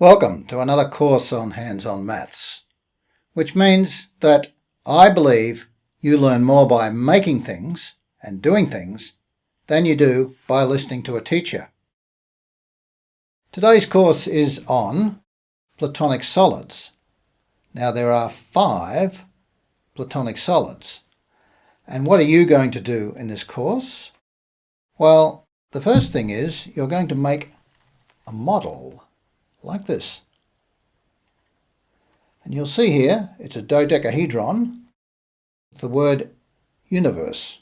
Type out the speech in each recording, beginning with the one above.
Welcome to another course on hands-on maths, which means that I believe you learn more by making things and doing things than you do by listening to a teacher. Today's course is on Platonic Solids. Now there are 5 Platonic Solids. And what are you going to do in this course? Well, the first thing is you're going to make a model like this. And you'll see here it's a dodecahedron with the word universe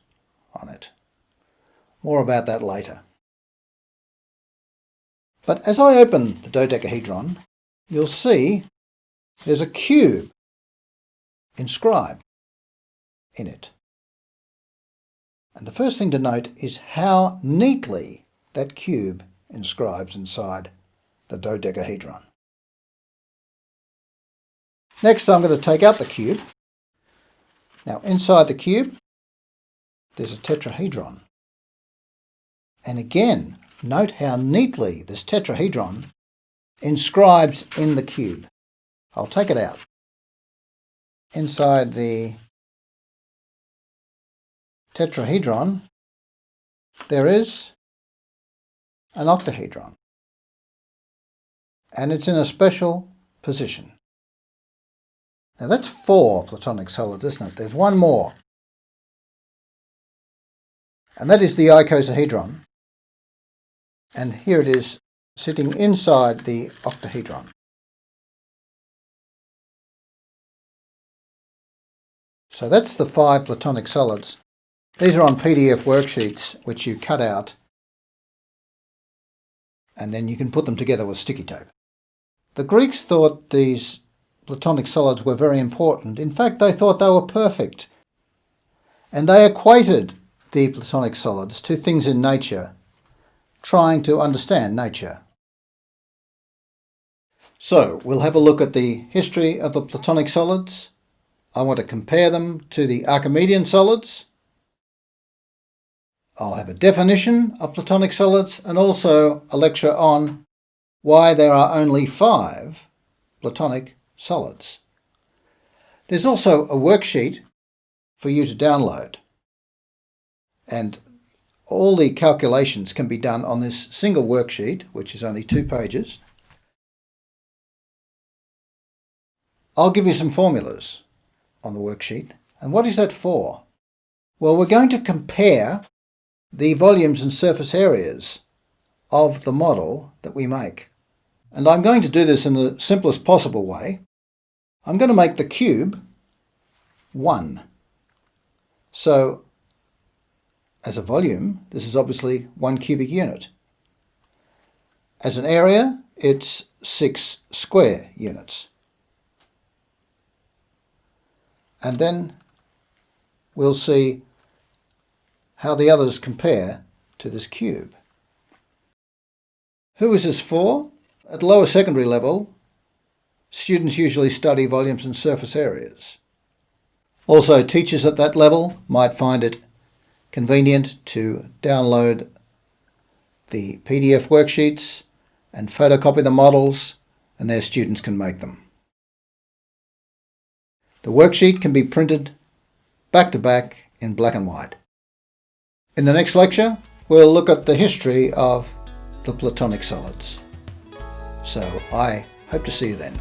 on it. More about that later. But as I open the dodecahedron, you'll see there's a cube inscribed in it. And the first thing to note is how neatly that cube inscribes inside the dodecahedron. Next, I'm going to take out the cube. Now, inside the cube, there's a tetrahedron. And again, note how neatly this tetrahedron inscribes in the cube. I'll take it out. Inside the tetrahedron, there is an octahedron. And it's in a special position. Now that's 4 Platonic solids, isn't it? There's one more. And that is the icosahedron. And here it is sitting inside the octahedron. So that's the 5 Platonic solids. These are on PDF worksheets which you cut out and then you can put them together with sticky tape. The Greeks thought these Platonic solids were very important. In fact, they thought they were perfect. And they equated the Platonic solids to things in nature, trying to understand nature. So, we'll have a look at the history of the Platonic solids. I want to compare them to the Archimedean solids. I'll have a definition of Platonic solids and also a lecture on why there are only 5 Platonic solids. There's also a worksheet for you to download, and all the calculations can be done on this single worksheet, which is only 2 pages. I'll give you some formulas on the worksheet. And what is that for? Well, we're going to compare the volumes and surface areas of the model that we make. And I'm going to do this in the simplest possible way. I'm going to make the cube 1. So, as a volume, this is obviously 1 cubic unit. As an area, it's 6 square units. And then we'll see how the others compare to this cube. Who is this for? At lower secondary level, students usually study volumes and surface areas. Also, teachers at that level might find it convenient to download the PDF worksheets and photocopy the models, and their students can make them. The worksheet can be printed back to back in black and white. In the next lecture, we'll look at the history of the Platonic solids. So I hope to see you then.